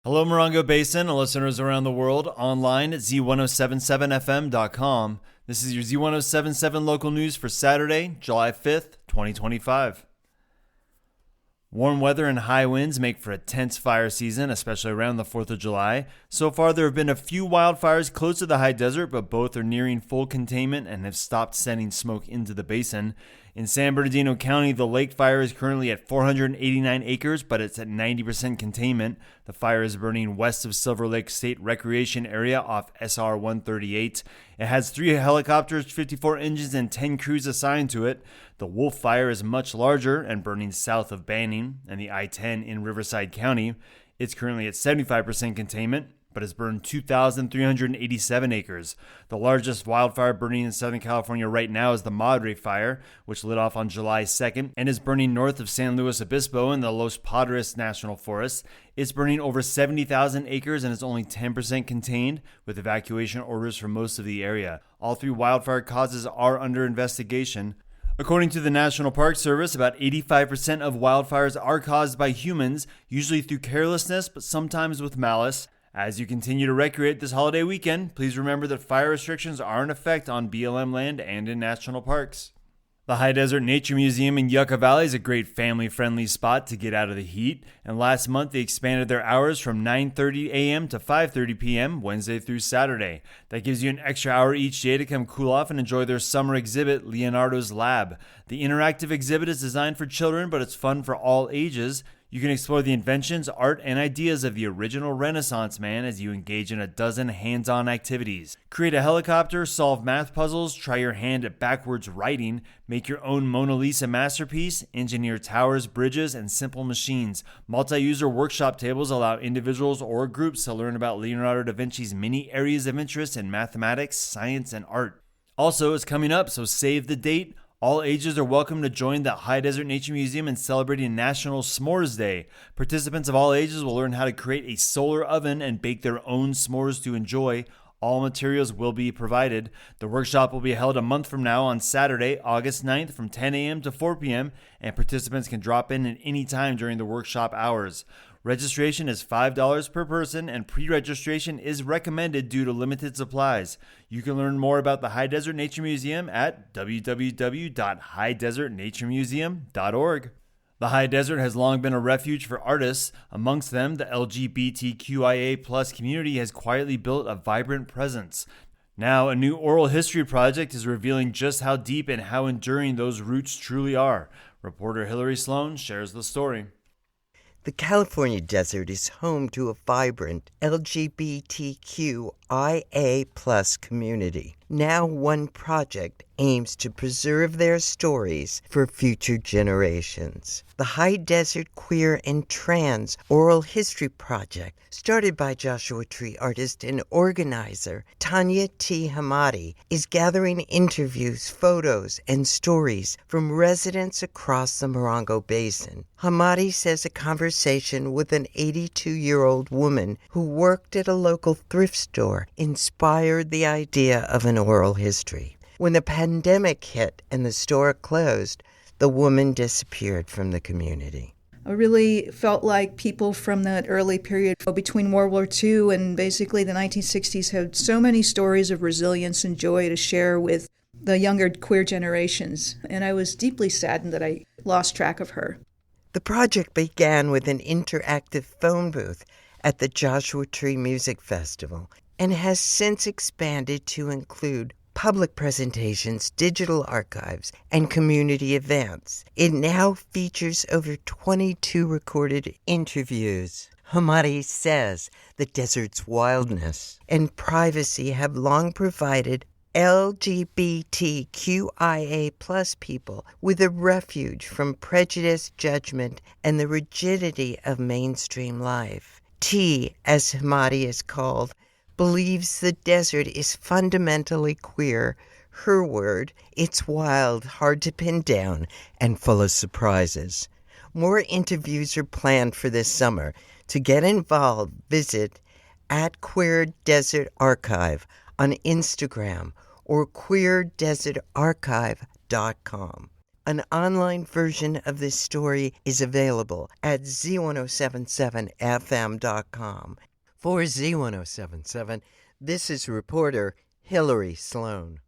Hello, Morongo Basin and listeners around the world, online at Z107.7 FM.com. This is your Z107.7 Local news for Saturday, July 5th, 2025. Warm weather and high winds make for a tense fire season, especially around the 4th of July. So far, there have been a few wildfires close to the high desert, but both are nearing full containment and have stopped sending smoke into the basin. In San Bernardino County, the lake fire is currently at 489 acres, but it's at 90% containment. The fire is burning west of Silver Lake State Recreation Area off SR 138. It has 3 helicopters, 54 engines, and 10 crews assigned to it. The Wildfire is much larger and burning south of Banning and the I-10 in Riverside County. It's currently at 75% containment, but has burned 2,387 acres. The largest wildfire burning in Southern California right now is the Madre Fire, which lit off on July 2nd and is burning north of San Luis Obispo in the Los Padres National Forest. It's burning over 70,000 acres and is only 10% contained, with evacuation orders for most of the area. All 3 wildfire causes are under investigation. According to the National Park Service, about 85% of wildfires are caused by humans, usually through carelessness, but sometimes with malice. As you continue to recreate this holiday weekend, please remember that fire restrictions are in effect on BLM land and in national parks. The High Desert Nature Museum in Yucca Valley is a great family-friendly spot to get out of the heat, and last month they expanded their hours from 9:30 a.m. to 5:30 p.m. Wednesday through Saturday. That gives you an extra hour each day to come cool off and enjoy their summer exhibit, Leonardo's Lab. The interactive exhibit is designed for children, but it's fun for all ages. You can explore the inventions, art, and ideas of the original Renaissance man as you engage in a dozen hands-on activities. Create a helicopter, solve math puzzles, try your hand at backwards writing, make your own Mona Lisa masterpiece, engineer towers, bridges, and simple machines. Multi-user workshop tables allow individuals or groups to learn about Leonardo da Vinci's many areas of interest in mathematics, science, and art. Also, it's coming up, so save the date. All ages are welcome to join the High Desert Nature Museum in celebrating National S'mores Day. Participants of all ages will learn how to create a solar oven and bake their own s'mores to enjoy. All materials will be provided. The workshop will be held a month from now on Saturday, August 9th from 10 a.m. to 4 p.m., and participants can drop in at any time during the workshop hours. Registration is $5 per person, and pre-registration is recommended due to limited supplies. You can learn more about the High Desert Nature Museum at www.highdesertnaturemuseum.org. The High Desert has long been a refuge for artists. Amongst them, the LGBTQIA+ community has quietly built a vibrant presence. Now, a new oral history project is revealing just how deep and how enduring those roots truly are. Reporter Hillary Sloan shares the story. The California desert is home to a vibrant LGBTQIA+ community. Now one project aims to preserve their stories for future generations. The High Desert Queer and Trans Oral History Project, started by JTREE artist and organizer Tanya T. Hamadi, is gathering interviews, photos, and stories from residents across the Morongo Basin. Hamadi says a conversation with an 82-year-old woman who worked at a local thrift store inspired the idea of an oral history. When the pandemic hit and the store closed, the woman disappeared from the community. I really felt like people from that early period between World War II and basically the 1960s had so many stories of resilience and joy to share with the younger queer generations, and I was deeply saddened that I lost track of her. The project began with an interactive phone booth at the JTREE Music Festival and has since expanded to include public presentations, digital archives, and community events. It now features over 22 recorded interviews. Hamadi says the desert's wildness and privacy have long provided LGBTQIA+ people with a refuge from prejudice, judgment, and the rigidity of mainstream life. T, as Hamadi is called, believes the desert is fundamentally queer. Her word, it's wild, hard to pin down, and full of surprises. More interviews are planned for this summer. To get involved, visit @QueerDesertArchive on Instagram or QueerDesertArchive.com. An online version of this story is available at Z107.7 FM.com. For Z107.7, this is reporter Hillary Sloan.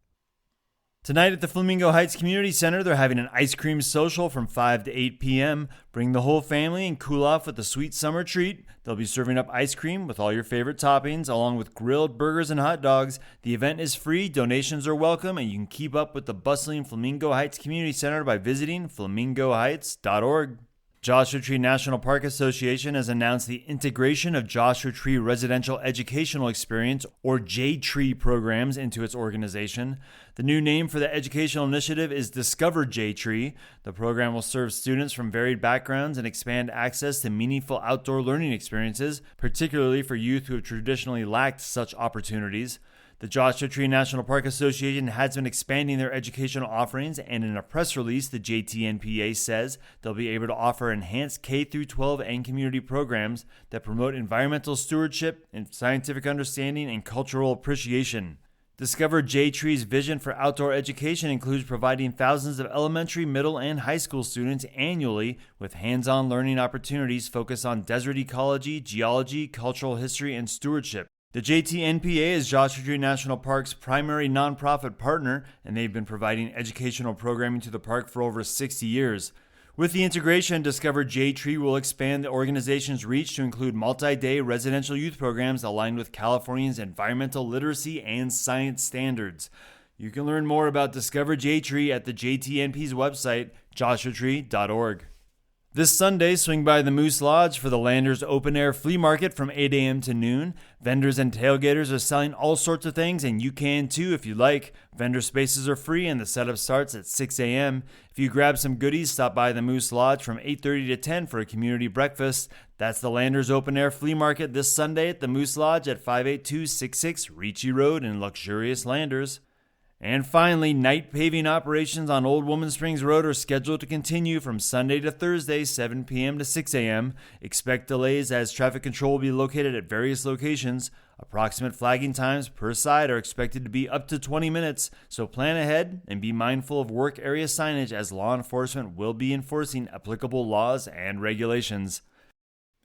Tonight at the Flamingo Heights Community Center, they're having an ice cream social from 5 to 8 p.m. Bring the whole family and cool off with a sweet summer treat. They'll be serving up ice cream with all your favorite toppings, along with grilled burgers and hot dogs. The event is free, donations are welcome, and you can keep up with the bustling Flamingo Heights Community Center by visiting flamingoheights.org. Joshua Tree National Park Association has announced the integration of Joshua Tree Residential Educational Experience, or JTREE, programs into its organization. The new name for the educational initiative is Discover JTREE. The program will serve students from varied backgrounds and expand access to meaningful outdoor learning experiences, particularly for youth who have traditionally lacked such opportunities. The Joshua Tree National Park Association has been expanding their educational offerings, and in a press release, the JTNPA says they'll be able to offer enhanced K-12 and community programs that promote environmental stewardship and scientific understanding and cultural appreciation. Discover JTREE's vision for outdoor education includes providing thousands of elementary, middle, and high school students annually with hands-on learning opportunities focused on desert ecology, geology, cultural history, and stewardship. The JTNPA is Joshua Tree National Park's primary nonprofit partner, and they've been providing educational programming to the park for over 60 years. With the integration, Discover JTREE will expand the organization's reach to include multi-day residential youth programs aligned with California's environmental literacy and science standards. You can learn more about Discover JTREE at the JTNP's website, joshuatree.org. This Sunday, swing by the Moose Lodge for the Landers Open Air Flea Market from 8 a.m. to noon. Vendors and tailgaters are selling all sorts of things, and you can too if you like. Vendor spaces are free, and the setup starts at 6 a.m. If you grab some goodies, stop by the Moose Lodge from 8:30 to 10 for a community breakfast. That's the Landers Open Air Flea Market this Sunday at the Moose Lodge at 58266 Ricci Road in luxurious Landers. And finally, night paving operations on Old Woman Springs Road are scheduled to continue from Sunday to Thursday, 7 p.m. to 6 a.m. Expect delays as traffic control will be located at various locations. Approximate flagging times per side are expected to be up to 20 minutes, so plan ahead and be mindful of work area signage as law enforcement will be enforcing applicable laws and regulations.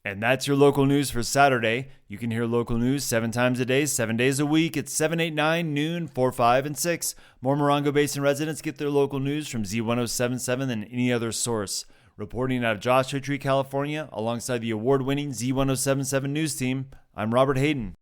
And that's your local news for Saturday. You can hear local news 7 times a day, 7 days a week at 7, 8, 9, noon, 4, 5, and 6. More Morongo Basin residents get their local news from Z107.7 than any other source. Reporting out of Joshua Tree, California, alongside the award-winning Z107.7 News team, I'm Robert Hayden.